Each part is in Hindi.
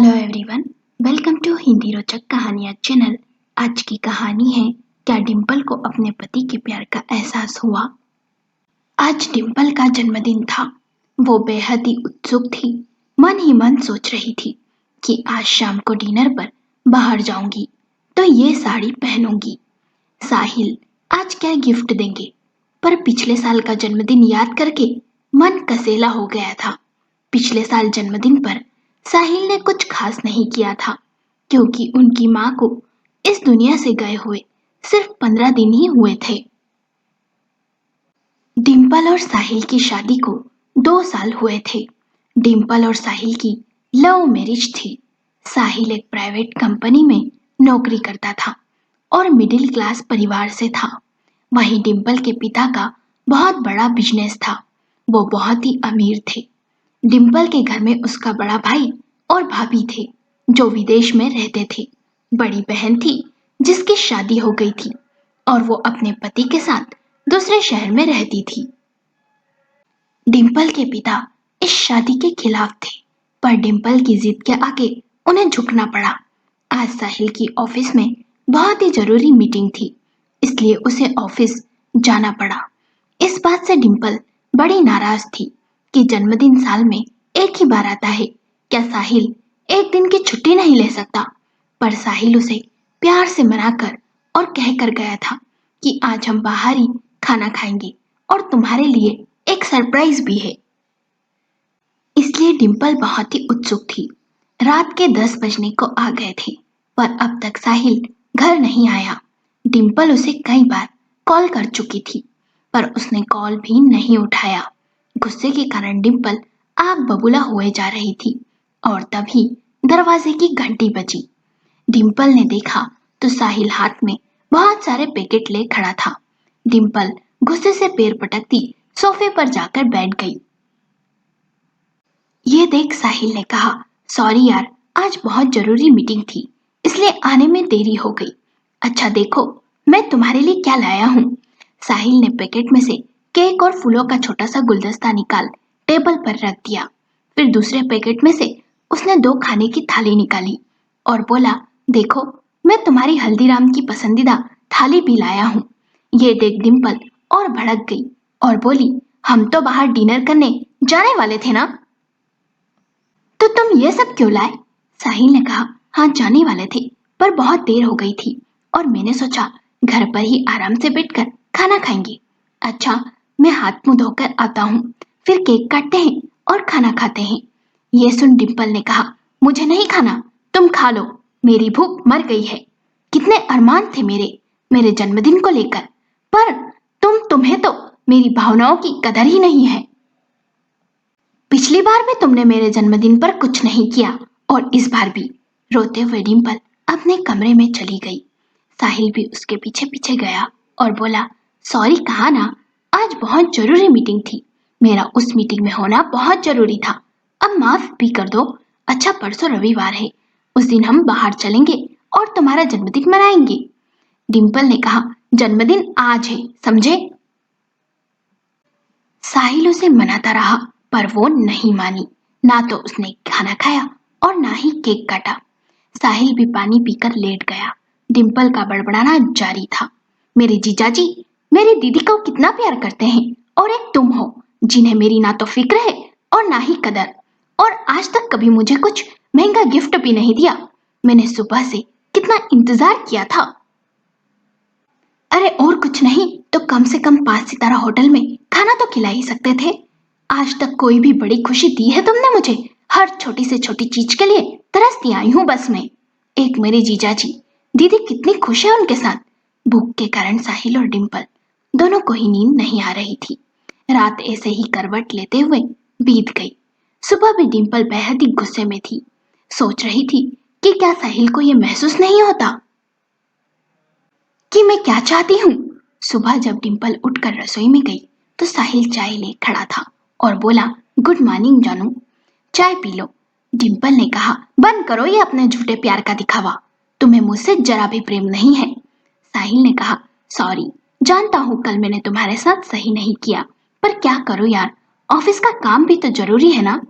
Hello everyone, welcome to Hindi रोचक कहानियाँ चैनल। आज की कहानी है क्या डिम्पल को अपने पति के प्यार का एहसास हुआ। आज डिम्पल का जन्मदिन था। वो बेहद ही उत्सुक थी। मन ही मन सोच रही थी कि आज शाम को डिनर पर बाहर जाऊंगी तो ये साड़ी पहनूंगी। साहिल आज क्या गिफ्ट देंगे, पर पिछले साल का जन्मदिन याद करके मन कसेला हो गया था। पिछले साल जन्मदिन पर साहिल ने कुछ खास नहीं किया था, क्योंकि उनकी माँ को इस दुनिया से गए हुए सिर्फ 15 दिन ही हुए थे। डिम्पल और साहिल की शादी को 2 साल हुए थे। डिम्पल और साहिल की लव मैरिज थी। साहिल एक प्राइवेट कंपनी में नौकरी करता था और मिडिल क्लास परिवार से था। वहीं डिम्पल के पिता का बहुत बड़ा बिजनेस था। वो बहुत ही अमीर थे। डिम्पल के घर में उसका बड़ा भाई और भाभी थे जो विदेश में रहते थे। बड़ी बहन थी जिसकी शादी हो गई थी और वो अपने पति के साथ दूसरे शहर में रहती थी। डिम्पल के पिता इस शादी के खिलाफ थे, पर डिम्पल की जिद के आगे उन्हें झुकना पड़ा। आज साहिल की ऑफिस में बहुत ही जरूरी मीटिंग थी, इसलिए उसे ऑफिस जाना पड़ा। इस बात से डिम्पल बड़ी नाराज थी कि जन्मदिन साल में एक ही बार आता है, क्या साहिल एक दिन की छुट्टी नहीं ले सकता। पर साहिल उसे प्यार से मनाकर और कहकर गया था कि आज हम बाहर ही खाना खाएंगे और तुम्हारे लिए एक सरप्राइज भी है। इसलिए डिम्पल बहुत ही उत्सुक थी। रात के 10 बजने को आ गए थे, पर अब तक साहिल घर नहीं आया। डिम्पल उसे कई बार कॉल कर चुकी थी, पर उसने कॉल भी नहीं उठाया। गुस्से के कारण डिम्पल आग बबूला हुए जा रही थी और तभी दरवाजे की घंटी बजी। डिम्पल ने देखा तो साहिल हाथ में बहुत सारे पैकेट ले खड़ा था। डिम्पल गुस्से से पैर पटकती सोफे पर जाकर बैठ गई। ये देख साहिल ने कहा, सॉरी यार, आज बहुत जरूरी मीटिंग थी, इसलिए आने में देरी हो गई। अच्छा देखो, मैं तुम्हारे लिए क्या लाया हूँ। साहिल ने पैकेट में से केक और फूलों का छोटा सा गुलदस्ता निकाल टेबल पर रख दिया। फिर दूसरे पैकेट में से उसने 2 खाने की थाली निकाली और बोला, देखो, मैं तुम्हारी हल्दीराम की पसंदीदा थाली भी लाया हूँ। ये देख डिम्पल और भड़क गई और बोली, हम तो बाहर डिनर करने जाने वाले थे ना, तो तुम ये सब क्यों लाए। साहिल ने कहा, हाँ जाने वाले थे, पर बहुत देर हो गई थी और मैंने सोचा घर पर ही आराम से बैठकर खाना खाएंगे। अच्छा, मैं हाथ मुंह धोकर आता हूँ, फिर केक काटते हैं और खाना खाते हैं। ये सुन डिम्पल ने कहा, मुझे नहीं खाना, तुम खा लो, मेरी भूख मर गई है। कितने अरमान थे मेरे मेरे जन्मदिन को लेकर, पर तुम्हें तो मेरी भावनाओं की कदर ही नहीं है। पिछली बार भी तुमने मेरे जन्मदिन पर कुछ नहीं किया और इस बार भी। रोते हुए डिम्पल अपने कमरे में चली गई। साहिल भी उसके पीछे पीछे गया और बोला, सॉरी कहा ना, आज बहुत जरूरी मीटिंग थी, मेरा उस मीटिंग में होना बहुत जरूरी था, अब माफ भी कर दो। अच्छा, परसों रविवार है, उस दिन हम बाहर चलेंगे और तुम्हारा जन्मदिन मनाएंगे। डिम्पल ने कहा, जन्मदिन आज है, समझे। साहिल उसे मनाता रहा, पर वो नहीं मानी। ना तो उसने खाना खाया और ना ही केक काटा। साहिल भी पानी पीकर लेट गया। डिम्पल का बड़बड़ाना जारी था, मेरे जीजाजी मेरी दीदी को कितना प्यार करते हैं, और एक तुम हो जिन्हें मेरी ना तो फिक्र है और ना ही कदर, और आज तक कभी मुझे कुछ महंगा गिफ्ट भी नहीं दिया। मैंने सुबह से कितना इंतजार किया था। अरे और कुछ नहीं तो कम से कम 5 सितारा होटल में खाना तो खिला ही सकते थे। आज तक कोई भी बड़ी खुशी दी है तुमने मुझे। हर छोटी से छोटी चीज के लिए तरसती आई हूँ बस में। एक मेरे जीजाजी, दीदी कितनी खुश है उनके साथ। भूख के कारण साहिल और डिम्पल दोनों को ही नींद नहीं आ रही थी। रात ऐसे ही करवट लेते हुए बीत गई। सुबह भी डिम्पल बेहद ही गुस्से में थी। सोच रही थी कि क्या साहिल को यह महसूस नहीं होता कि मैं क्या चाहती हूँ। सुबह जब डिम्पल उठकर रसोई में गई तो साहिल चाय ले खड़ा था और बोला, गुड मॉर्निंग जानू, चाय पी लो। डिम्पल ने कहा, बंद करो ये अपने झूठे प्यार का दिखावा, तुम्हें मुझसे जरा भी प्रेम नहीं है। साहिल ने कहा, सॉरी, जानता हूँ कल मैंने तुम्हारे साथ सही नहीं किया, पर क्या करूँ यार, ऑफिस का काम भी तो जरूरी है ना।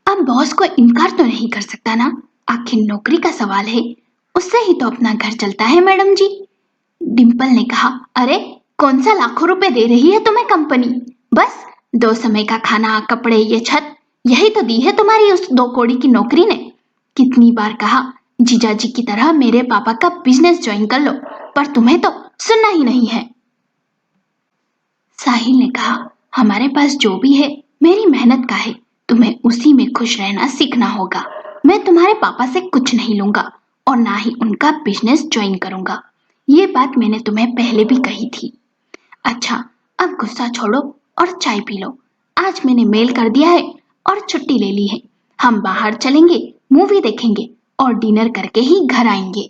अब अब बॉस को इनकार तो नहीं कर सकता ना, आखिर नौकरी का सवाल है, उससे ही तो अपना घर चलता है मैडम जी। डिम्पल ने कहा, अरे कौन सा लाखों रुपए दे रही है तुम्हें कंपनी, बस 2 समय का खाना, कपड़े, ये छत, यही तो दी है तुम्हारी उस 2 कौड़ी की नौकरी ने। कितनी बार कहा जीजाजी की तरह मेरे पापा का बिजनेस ज्वाइन कर लो, पर तुम्हें तो सुनना ही नहीं है। साहिल ने कहा, हमारे पास जो भी है मेरी मेहनत का है, तुम्हें उसी में खुश रहना सीखना होगा। मैं तुम्हारे पापा से कुछ नहीं लूंगा और ना ही उनका बिजनेस ज्वाइन करूंगा। ये बात मैंने तुम्हें पहले भी कही थी। अच्छा, अब गुस्सा छोड़ो और चाय पी लो। आज मैंने मेल कर दिया है और छुट्टी ले ली है। हम बाहर चलेंगे, मूवी देखेंगे और डिनर करके ही घर आएंगे।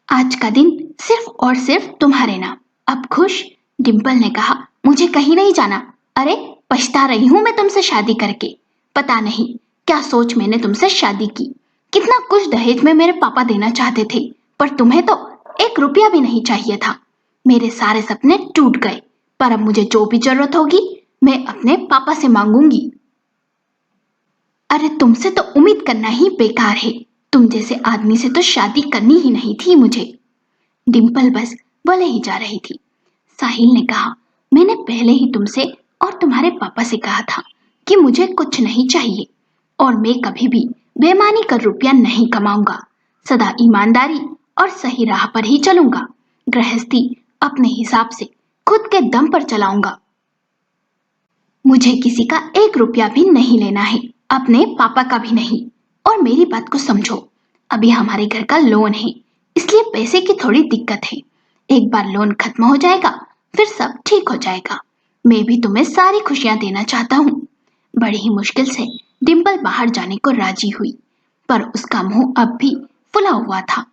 आज का दिन सिर्फ और सिर्फ तुम्हारे नाम। अब खुश? डिम्पल ने कहा, मुझे कहीं नहीं जाना। अरे पछता रही हूं मैं तुमसे शादी करके। पता नहीं क्या सोच मैंने तुमसे शादी की। कितना कुछ दहेज में मेरे पापा देना चाहते थे, पर तुम्हें तो 1 रुपया भी नहीं चाहिए था। मेरे सारे सपने टूट गए, पर अब मुझे जो भी जरूरत होगी मैं अपने पापा से मांगूंगी। अरे तुमसे तो उम्मीद करना ही बेकार है। तुम जैसे आदमी से तो शादी करनी ही नहीं थी मुझे। डिम्पल बस बोले ही जा रही थी। साहिल ने कहा, मैंने पहले ही तुमसे और तुम्हारे पापा से कहा था कि मुझे कुछ नहीं चाहिए और मैं कभी भी बेईमानी कर रुपया नहीं कमाऊंगा। सदा ईमानदारी और सही राह पर ही चलूंगा। गृहस्थी अपने हिसाब से खुद के दम पर चलाऊंगा। मुझे किसी का 1 रुपया भी नहीं लेना है, अपने पापा का भी नहीं। और मेरी बात को समझो, अभी हमारे घर का लोन है, इसलिए पैसे की थोड़ी दिक्कत है। एक बार लोन खत्म हो जाएगा फिर सब ठीक हो जाएगा। मैं भी तुम्हें सारी खुशियां देना चाहता हूँ। बड़ी ही मुश्किल से डिम्पल बाहर जाने को राजी हुई, पर उसका मुंह अब भी फुला हुआ था।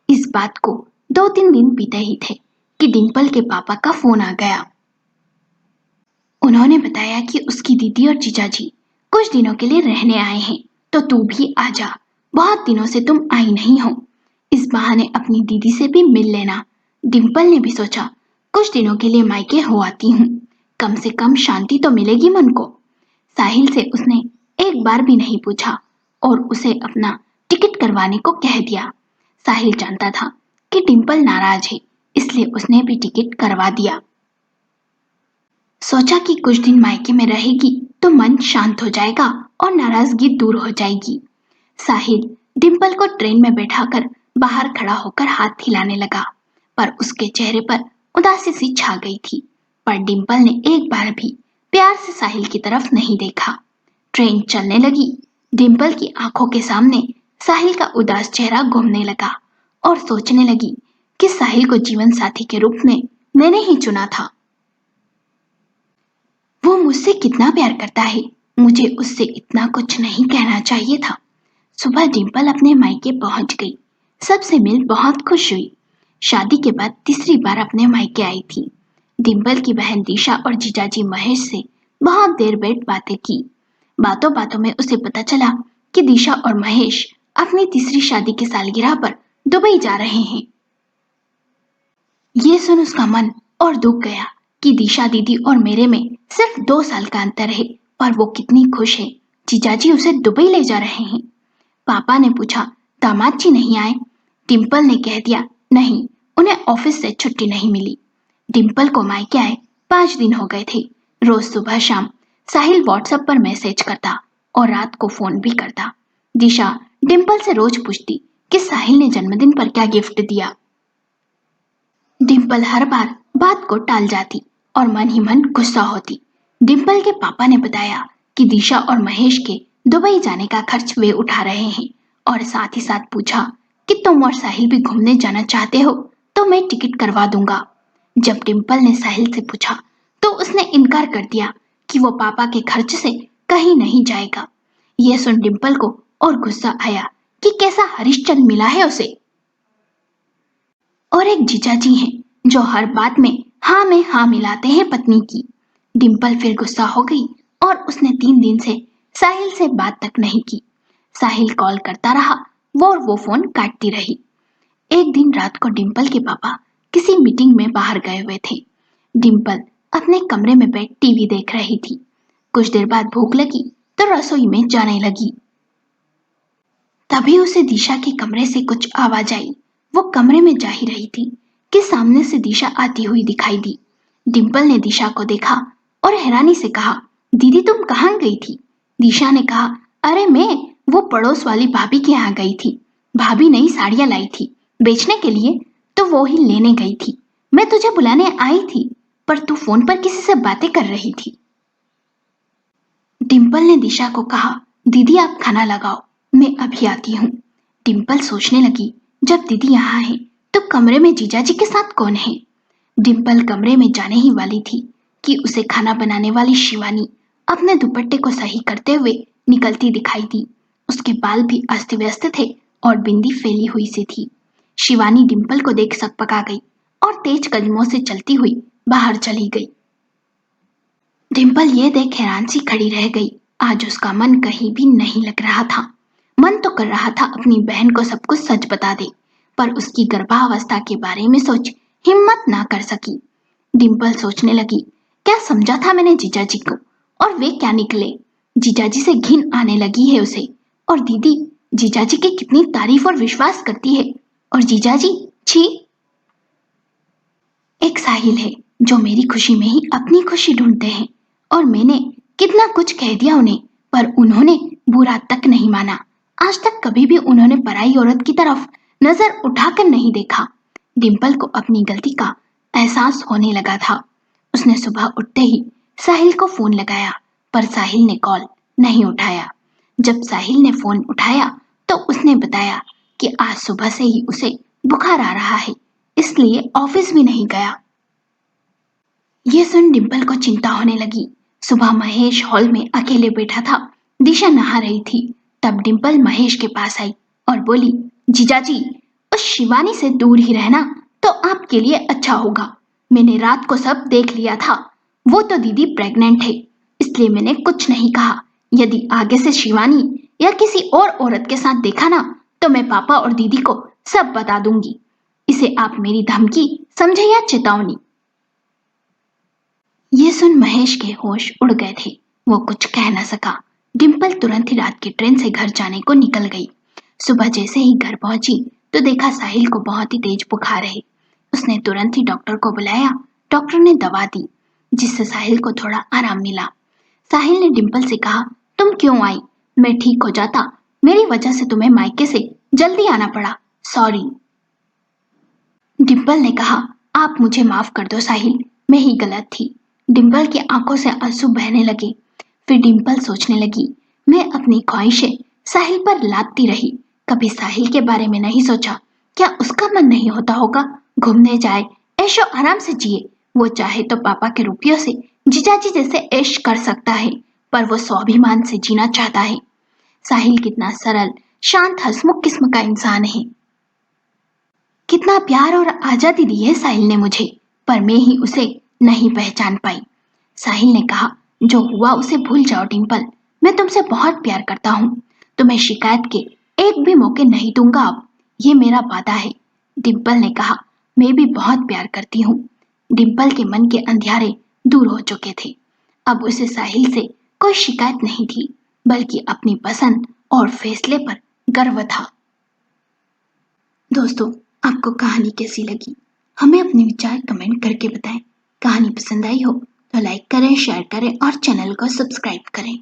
इस बात को 2-3 दिन बीते ही थे कि डिम्पल के पापा का फोन आ गया। उन्होंने बताया कि उसकी दीदी और जीजाजी कुछ दिनों के लिए रहने आए हैं, तो तू भी आ जा। बहुत दिनों से तुम आई नहीं हो, इस बहाने अपनी दीदी से भी मिल लेना। डिम्पल ने भी सोचा कुछ दिनों के लिए मायके हो आती हूँ, कम से कम शांति तो मिलेगी मन को। साहिल से उसने एक बार भी नहीं पूछा और उसे अपना टिकट करवाने को कह दिया। साहिल जानता था कि डिम्पल नाराज है, इसलिए उसने भी टिकट करवा दिया। सोचा कि कुछ दिन मायके में रहेगी तो मन शांत हो जाएगा और नाराजगी दूर हो जाएगी। साहिल डिम्पल को ट्रेन में बैठाकर बाहर खड़ा होकर हाथ हिलाने लगा, पर उसके चेहरे पर उदासी सी छा गई थी। पर डिम्पल ने एक बार भी प्यार से साहिल की तरफ नहीं देखा। ट्रेन चलने लगी। डिम्पल की आंखों के सामने साहिल का उदास चेहरा घूमने लगा और सोचने लगी कि साहिल को जीवन साथी के रूप में मैंने ही चुना था। वो मुझसे कितना प्यार करता है, मुझे उससे इतना कुछ नहीं कहना चाहिए था। सुबह डिम्पल अपने मायके पहुंच गई। सबसे मिल बहुत खुश हुई। शादी के बाद तीसरी बार अपने मायके आई थी। डिम्पल की बहन दिशा और जीजाजी महेश से बहुत देर बैठ बातें की। बातों बातों में उसे पता चला कि दिशा और महेश अपनी तीसरी शादी की सालगिरह पर दुबई जा रहे हैं। ये सुन उसका मन और दुख गया कि दिशा दीदी और मेरे में सिर्फ 2 साल का अंतर है, पर वो कितनी खुश है। जीजाजी उसे दुबई ले जा रहे हैं। पापा ने पूछा, दामाद जी नहीं आए? डिम्पल ने कह दिया, नहीं, उन्हें ऑफिस से छुट्टी नहीं मिली। डिम्पल को मायके आए 5 दिन हो गए थे। रोज सुबह शाम साहिल व्हाट्सएप पर मैसेज करता और रात को फोन भी करता। दिशा डिम्पल से रोज पूछती कि साहिल ने जन्मदिन पर क्या गिफ्ट दिया। डिम्पल हर बार बात को टाल जाती और मन ही मन गुस्सा होती। डिम्पल के पापा ने बताया कि दिशा और महेश के दुबई जाने का खर्च वे उठा रहे हैं और साथ ही साथ पूछा कि तुम और साहिल भी घूमने जाना चाहते हो तो मैं टिकट करवा दूंगा। जब डिम्पल ने साहिल से पूछा तो उसने इनकार कर दिया कि वो पापा के खर्च से कहीं नहीं जाएगा। यह सुन डिम्पल को और गुस्सा आया कि कैसा हरिश्चंद्र मिला है उसे। और एक जीजाजी हैं जो हर बात में हाँ मिलाते हैं पत्नी की। डिम्पल फिर गुस्सा हो गई और उसने 3 दिन से साहिल से बात तक नहीं की। साहिल कॉल करता रहा, वो फोन काटती रही। एक दिन रात को डिम्पल के पापा किसी मीटिंग में बाहर गए हुए थे। डिम्पल अपने कमरे में बैठ टीवी देख रही थी। कुछ देर बाद भूख लगी तो रसोई में जाने लगी। तभी उसे दिशा के कमरे से कुछ आवाज आई। वो कमरे में जा ही रही थी कि सामने से दिशा आती हुई दिखाई दी। डिम्पल ने दिशा को देखा और हैरानी से कहा, दीदी तुम कहाँ गई थी? दिशा ने कहा, अरे मैं वो पड़ोस वाली भाभी के यहाँ गई थी। भाभी नई साड़ियाँ लाई थी बेचने के लिए, तो वो ही लेने गई थी। मैं तुझे बुलाने आई थी, पर तू फोन पर किसी से बातें कर रही थी। डिम्पल ने दिशा को कहा, दीदी आप खाना लगाओ, मैं अभी आती हूँ। डिम्पल सोचने लगी, जब दीदी यहाँ है तो कमरे में जीजाजी के साथ कौन है? डिम्पल कमरे में जाने ही वाली थी कि उसे खाना बनाने वाली शिवानी अपने दुपट्टे को सही करते हुए निकलती दिखाई दी। उसके बाल भी अस्त व्यस्त थे और बिंदी फैली हुई सी थी। शिवानी डिम्पल को देख सकपका गई और तेज कदमों से चलती हुई बाहर चली गई। डिम्पल ये देख हैरान सी खड़ी रह गई। आज उसका मन कहीं भी नहीं लग रहा था। मन तो कर रहा था अपनी बहन को सब कुछ सच बता दे, पर उसकी गर्भावस्था के बारे में सोच हिम्मत ना कर सकी। डिम्पल सोचने लगी, क्या समझा था मैंने जीजाजी को, और वे क्या निकले। जीजाजी से घिन आने लगी है उसे। और दीदी जीजाजी की कितनी तारीफ और विश्वास करती है, और जीजाजी छी। एक साहिल है जो मेरी खुशी में ही अपनी खुशी ढूंढते हैं, और मैंने कितना कुछ कह दिया उन्हें, पर उन्होंने बुरा तक नहीं माना। आज तक कभी भी उन्होंने पराई औरत की तरफ नजर उठाकर नहीं देखा। डिम्पल को अपनी गलती का एहसास होने लगा था। उसने सुबह उठते ही साहिल को फोन लगाया, पर साहिल ने कॉल नहीं उठाया। जब साहिल ने फोन उठाया तो उसने बताया कि आज सुबह से ही उसे बुखार आ रहा है, इसलिए ऑफिस भी नहीं गया। ये सुन डिम्पल को चिंता होने लगी। सुबह महेश हॉल में अकेले बैठा था, दिशा नहा रही थी। तब डिम्पल महेश के पास आई और बोली, जीजाजी उस शिवानी से दूर ही रहना तो आपके लिए अच्छा होगा। मैंने रात को सब देख लिया था। वो तो दीदी प्रेग्नेंट है, इसलिए मैंने कुछ नहीं कहा। यदि आगे से शिवानी या किसी और औरत के साथ देखा ना, तो मैं पापा और दीदी को सब बता दूंगी। इसे आप मेरी धमकी समझे या चेतावनी? ये सुन महेश के होश उड़ गए थे। वो कुछ कह न सका। डिम्पल तुरंत ही रात की ट्रेन से घर जाने को निकल गई। सुबह जैसे ही घर पहुंची तो देखा साहिल को बहुत ही तेज बुखार है। उसने तुरंत ही डॉक्टर को बुलाया। डॉक्टर ने दवा दी, जिससे साहिल को थोड़ा आराम मिला। साहिल ने डिम्पल से कहा, तुम क्यों आई? मैं ठीक हो जाता, मेरी वजह से तुम्हें मायके से जल्दी आना पड़ा, सॉरी। डिम्पल ने कहा, आप मुझे माफ कर दो साहिल, मैं ही गलत थी। डिम्पल की आंखों से आंसू बहने लगे। फिर डिम्पल सोचने लगी, मैं अपनी ख्वाहिशें साहिल पर लादती रही, कभी साहिल के बारे में नहीं सोचा। क्या उसका मन नहीं होता होगा घूमने जाए, ऐशो आराम से जिए। वो चाहे तो पापा के रुपयों से जीजाजी जैसे ऐश कर सकता है, पर वो स्वाभिमान से जीना चाहता है। साहिल कितना सरल, शांत, हंसमुख किस्म का इंसान है। कितना प्यार और आजादी दी है साहिल ने मुझे, पर मैं ही उसे नहीं पहचान पाई। साहिल ने कहा, जो हुआ उसे भूल जाओ डिम्पल, मैं तुमसे बहुत प्यार करता हूँ। तुम्हें शिकायत के एक भी मौके नहीं दूंगा अब, ये मेरा वादा है। डिम्पल ने कहा, मैं भी बहुत प्यार करती हूँ। डिम्पल के मन के अंधियारे दूर हो चुके थे। अब उसे साहिल से कोई शिकायत नहीं थी, बल्कि अपनी पसंद और फैसले पर गर्व था। दोस्तों, आपको कहानी कैसी लगी? हमें अपने विचार कमेंट करके बताएं। कहानी पसंद आई हो तो लाइक करें, शेयर करें और चैनल को सब्सक्राइब करें।